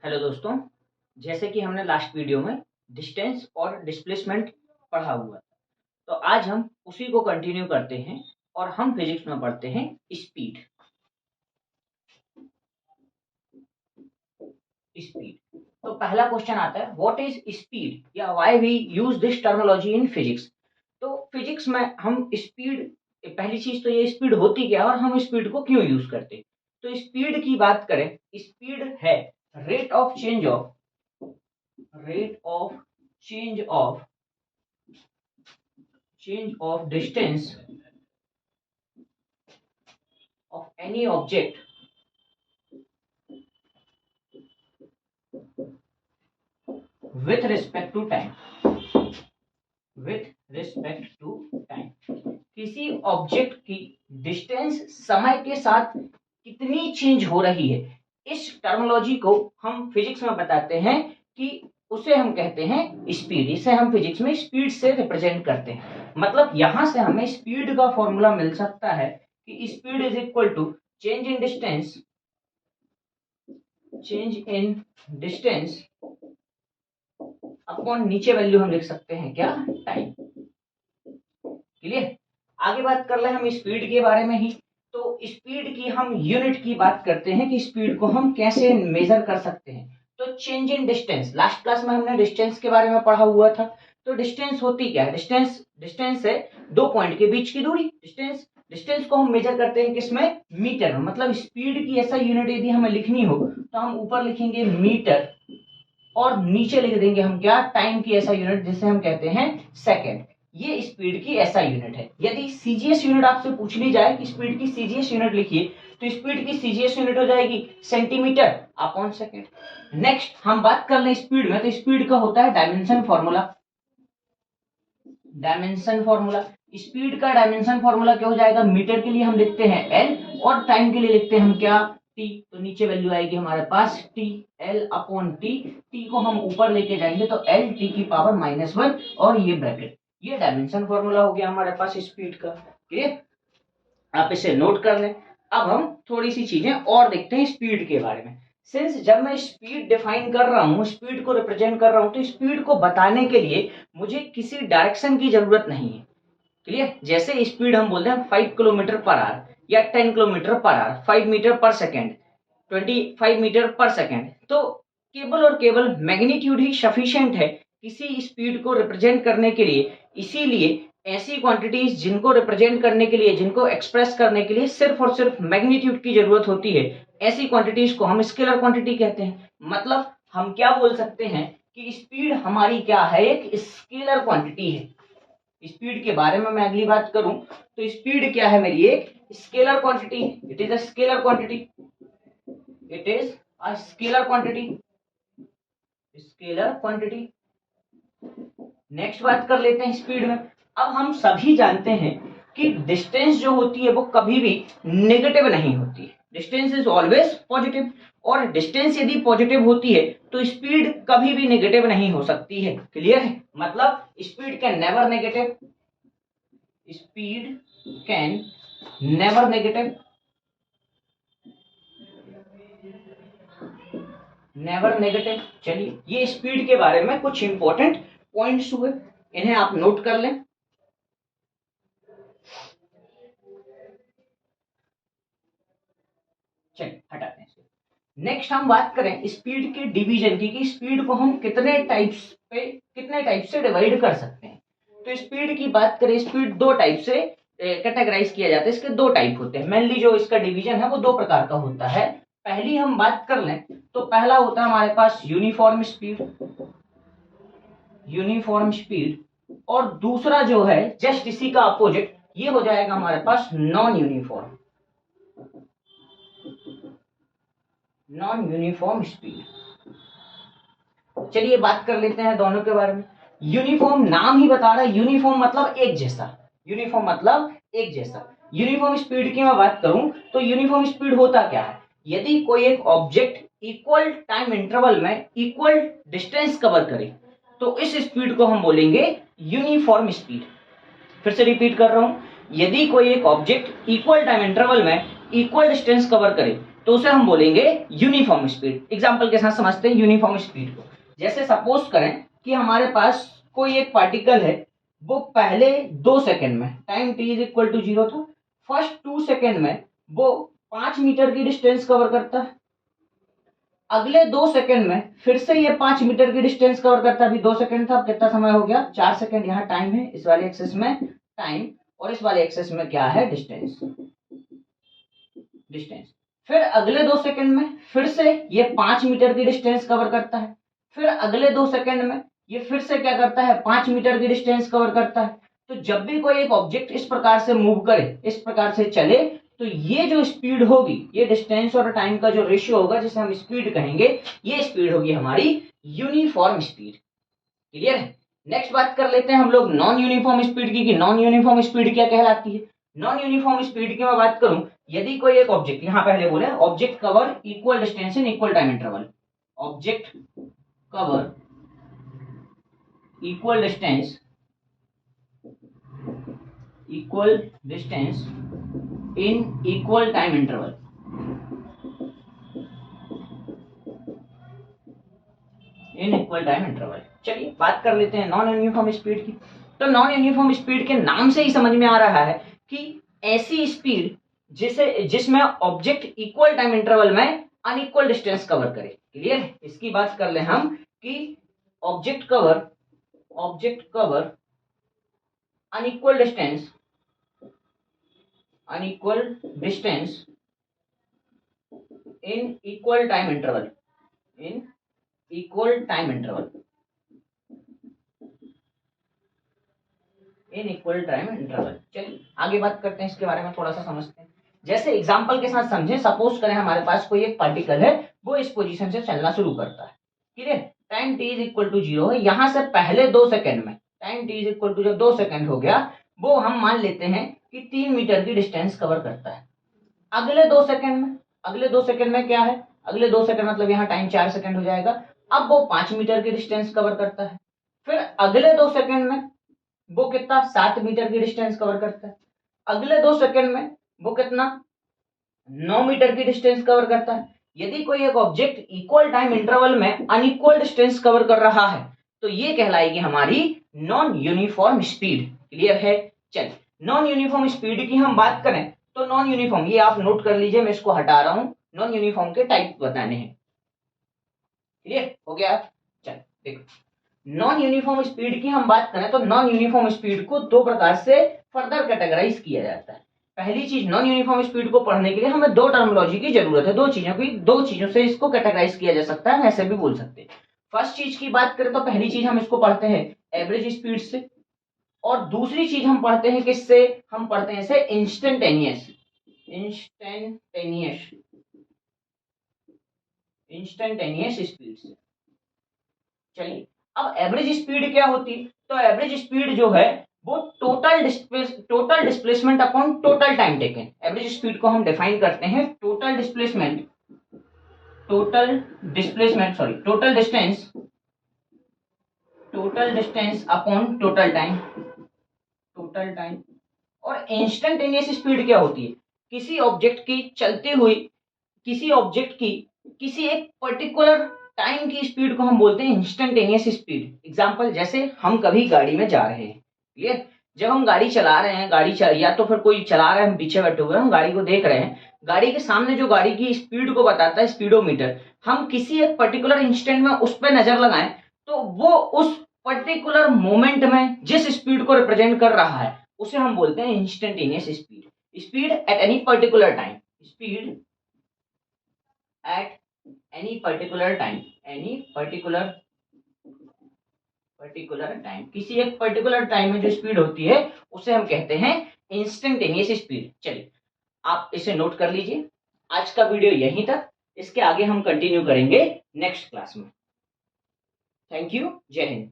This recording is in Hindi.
हेलो दोस्तों, जैसे कि हमने लास्ट वीडियो में डिस्टेंस और डिस्प्लेसमेंट पढ़ा हुआ था, तो आज हम उसी को कंटिन्यू करते हैं और हम फिजिक्स में पढ़ते हैं स्पीड। स्पीड तो पहला क्वेश्चन आता है, व्हाट इज स्पीड या why we use this terminology in physics. तो फिजिक्स में हम स्पीड, पहली चीज तो ये स्पीड होती क्या है और हम स्पीड को क्यों यूज करते हैं। तो स्पीड की बात करें, स्पीड है rate of change of rate of change of distance of any object with respect to time किसी ऑब्जेक्ट की डिस्टेंस समय के साथ कितनी चेंज हो रही है, इस टर्मिनोलॉजी को हम फिजिक्स में बताते हैं कि उसे हम कहते हैं स्पीड। इसे हम फिजिक्स में स्पीड से रिप्रेजेंट करते हैं। मतलब यहां से हमें स्पीड का फॉर्मूला मिल सकता है कि speed is equal to change in distance upon नीचे वैल्यू हम लिख सकते हैं क्या, टाइम। क्लियर। आगे बात कर ले हम स्पीड के बारे में ही। तो स्पीड की हम यूनिट की बात करते हैं कि स्पीड को हम कैसे मेजर कर सकते हैं। तो change in distance, last class में हमने डिस्टेंस के बारे में पढ़ा हुआ था। तो डिस्टेंस होती क्या है, डिस्टेंस है दो पॉइंट के बीच की दूरी। डिस्टेंस को हम मेजर करते हैं किसमें, मीटर में। मतलब स्पीड की ऐसा यूनिट यदि हमें लिखनी हो तो हम ऊपर लिखेंगे मीटर और नीचे लिख देंगे हम क्या, टाइम की ऐसा यूनिट जिसे हम कहते हैं सेकंड। ये स्पीड की ऐसा यूनिट है। यदि सीजीएस यूनिट आपसे पूछ ली जाए कि स्पीड की सीजीएस यूनिट लिखिए, तो स्पीड की सीजीएस यूनिट हो जाएगी सेंटीमीटर अपॉन सेकंड। नेक्स्ट हम बात कर लें स्पीड में, तो स्पीड का होता है डायमेंशन फॉर्मूला। स्पीड का डायमेंशन फॉर्मूला क्या हो जाएगा, मीटर के लिए हम लिखते हैं एल और टाइम के लिए लिखते हैं हम क्या, टी। तो नीचे वैल्यू आएगी हमारे पास T, L upon T. T को हम ऊपर लेके जाएंगे तो एल टी की पावर -1 और ये ब्रैकेट, ये डायमेंशन फॉर्मूला हो गया हमारे पास स्पीड का। क्लियर, आप इसे नोट कर लें। अब हम थोड़ी सी चीजें और देखते हैं स्पीड के बारे में। सिंस जब मैं स्पीड डिफाइन कर रहा हूं, स्पीड को रिप्रेजेंट कर रहा हूं, तो स्पीड को बताने के लिए मुझे किसी डायरेक्शन की जरूरत नहीं है। क्लियर। जैसे स्पीड हम बोलते हैं 5 किलोमीटर पर आवर या 10 किलोमीटर पर आवर, 5 मीटर पर सेकेंड, 25 मीटर पर सेकेंड। तो केवल और केवल मैग्नीट्यूड ही सफिशिएंट है किसी स्पीड को रिप्रेजेंट करने के लिए। इसीलिए ऐसी क्वांटिटीज जिनको रिप्रेजेंट करने के लिए, जिनको एक्सप्रेस करने के लिए सिर्फ और सिर्फ मैग्नीट्यूड की जरूरत होती है, ऐसी क्वांटिटीज को हम स्केलर क्वांटिटी कहते हैं। मतलब हम क्या बोल सकते हैं कि स्पीड हमारी क्या है, एक स्केलर क्वांटिटी है। स्पीड के बारे में मैं अगली बात करूं तो स्पीड क्या है, मेरी एक scalar quantity. It is a scalar quantity, it is a scalar quantity. Next बात कर लेते हैं स्पीड में। अब हम सभी जानते हैं कि डिस्टेंस जो होती है वो कभी भी नेगेटिव नहीं होती है। डिस्टेंस इज ऑलवेज पॉजिटिव, और डिस्टेंस यदि पॉजिटिव होती है तो स्पीड कभी भी नेगेटिव नहीं हो सकती है। क्लियर है। मतलब speed can never negative, speed can never negative, never negative. चलिए, ये स्पीड के बारे में कुछ इंपॉर्टेंट पॉइंट्स हुए, इन्हें आप नोट कर लें। चलिए हटाते हैं। नेक्स्ट हम बात करें स्पीड के डिवीजन की, कि स्पीड को हम कितने टाइप से डिवाइड कर सकते हैं। तो स्पीड की बात करें, स्पीड दो टाइप से कैटेगराइज किया जाता है। इसके दो टाइप होते हैं। मेनली जो इसका डिवीजन है वो दो प्रकार का होता है। पहली हम बात कर लें तो पहला होता है हमारे पास यूनिफॉर्म स्पीड, और दूसरा जो है जस्ट इसी का अपोजिट, ये हो जाएगा हमारे पास नॉन यूनिफॉर्म स्पीड। चलिए बात कर लेते हैं दोनों के बारे में। यूनिफॉर्म नाम ही बता रहा है, यूनिफॉर्म मतलब एक जैसा। यूनिफॉर्म स्पीड की मैं बात करूं तो यूनिफॉर्म स्पीड होता क्या है, यदि कोई एक ऑब्जेक्ट इक्वल टाइम इंटरवल में इक्वल डिस्टेंस कवर करे तो इस स्पीड को हम बोलेंगे यूनिफॉर्म स्पीड। फिर से रिपीट कर रहा हूं, यदि कोई एक ऑब्जेक्ट इक्वल टाइम इंटरवल में इक्वल डिस्टेंस कवर करे तो उसे हम बोलेंगे यूनिफॉर्म स्पीड। एग्जाम्पल के साथ समझते हैं यूनिफॉर्म स्पीड को। जैसे सपोज करें कि हमारे पास कोई एक पार्टिकल है, वो पहले 2 सेकंड में, time t is equal to 0 था, फर्स्ट 2 सेकंड में वो 5 मीटर की डिस्टेंस कवर करता है। अगले 2 सेकंड में फिर से ये 5 मीटर की डिस्टेंस कवर करता है। अभी 2 सेकंड था, अब कितना समय हो गया? 4 सेकंड। यहाँ टाइम है, इस वाले एक्सेस में टाइम और इस वाले एक्सेस में क्या है? डिस्टेंस। फिर अगले 2 सेकंड में फिर से ये 5 मीटर की डिस्टेंस कवर करता है। फिर अगले 2 सेकंड में ये फिर से क्या करता है? 5 मीटर की डिस्टेंस कवर करता है। तो जब भी कोई एक ऑब्जेक्ट इस प्रकार से मूव करे, इस प्रकार से चले, तो ये जो स्पीड होगी, ये डिस्टेंस और टाइम का जो रेशियो होगा, जिसे हम स्पीड कहेंगे, ये स्पीड होगी हमारी यूनिफॉर्म स्पीड। क्लियर है? नेक्स्ट बात कर लेते हैं हम लोग नॉन यूनिफॉर्म स्पीड की, कि नॉन यूनिफॉर्म स्पीड क्या कहलाती है। नॉन यूनिफॉर्म स्पीड की मैं बात करूं, यदि कोई एक ऑब्जेक्ट, यहां पहले बोले object cover equal distance in equal time interval, object cover equal distance in equal time interval. In equal time interval. चलिए बात कर लेते हैं नॉन यूनिफॉर्म स्पीड की। तो नॉन यूनिफॉर्म स्पीड के नाम से ही समझ में आ रहा है कि ऐसी स्पीड जिसमें ऑब्जेक्ट इक्वल टाइम इंटरवल में अनइक्वल डिस्टेंस कवर करे। क्लियर है? इसकी बात कर ले हम कि object cover unequal distance in equal time interval, equal time interval. चलिए आगे बात करते हैं, इसके बारे में थोड़ा सा समझते हैं। जैसे एग्जांपल के साथ समझे, सपोज करें हमारे पास कोई एक पार्टिकल है, वो इस पोजीशन से चलना शुरू करता है। ठीक है? Time t is equal to 0 है। यहां से पहले 2 सेकंड में time t is equal to, जब 2 सेकंड हो गया, वो हम मान लेते हैं कि 3 मीटर की डिस्टेंस कवर करता है। अगले 2 सेकंड में क्या है? अगले 2 सेकंड मतलब यहाँ टाइम 4 सेकंड हो जाएगा। अब वो 5 मीटर की डिस्टेंस कवर करता है। फिर अगले 2 सेकंड में वो कितना? 7 मीटर की डिस्टेंस कवर करता है। अगले 2 सेकंड में वो कितना? 9 मीटर की डिस्टेंस कवर करता है। यदि कोई एक ऑब्जेक्ट इक्वल टाइम इंटरवल में अनइक्वल डिस्टेंस कवर कर रहा है, तो ये कहलाएगी हमारी नॉन यूनिफॉर्म स्पीड। क्लियर है? चलिए नॉन यूनिफॉर्म स्पीड की हम बात करें तो नॉन यूनिफॉर्म, ये आप नोट कर लीजिए, मैं इसको हटा रहा हूं। नॉन यूनिफॉर्म के टाइप बताने हैं। क्लियर हो गया? चलिए देखो, नॉन यूनिफॉर्म स्पीड की हम बात करें तो नॉन यूनिफॉर्म स्पीड को 2 प्रकार से फर्दर कैटेगराइज किया जाता है। पहली चीज, नॉन यूनिफॉर्म स्पीड को पढ़ने के लिए हमें 2 टर्मिनोलॉजी की जरूरत है। 2 चीजों से इसको कैटेगराइज किया जा सकता है, ऐसे भी बोल सकते हैं। फर्स्ट चीज की बात करें तो पहली चीज हम इसको पढ़ते हैं एवरेज स्पीड से, और दूसरी चीज हम पढ़ते हैं किससे? हम पढ़ते हैं इसे इंस्टेंटेनियस स्पीड से। चलिए अब एवरेज स्पीड क्या होती है? तो एवरेज स्पीड जो है वो total displacement upon total time taken. Average speed को हम डिफाइन करते हैं total distance upon total time. और इंस्टेंटेनियस स्पीड क्या होती है? किसी ऑब्जेक्ट की किसी एक पर्टिकुलर टाइम की स्पीड को हम बोलते हैं इंस्टेंटेनियस स्पीड। एग्जांपल, जैसे हम कभी गाड़ी में जा रहे हैं, क्लियर, जब हम गाड़ी चला रहे हैं, या तो फिर कोई चला रहा है, हम पीछे बैठे हुए हैं, हम गाड़ी को देख रहे हैं, गाड़ी के सामने जो गाड़ी की स्पीड को बताता है स्पीडोमीटर, हम किसी एक पर्टिकुलर इंस्टेंट में उस पर नजर लगाएं तो वो उस पर्टिकुलर मोमेंट में जिस स्पीड को रिप्रेजेंट कर रहा है उसे हम बोलते हैं instantaneous speed at any particular time. किसी एक पर्टिकुलर टाइम में जो स्पीड होती है उसे हम कहते हैं इंस्टेंटेनियस स्पीड। चलिए आप इसे नोट कर लीजिए। आज का वीडियो यहीं तक, इसके आगे हम कंटिन्यू करेंगे नेक्स्ट क्लास में। थैंक यू, जय हिंद।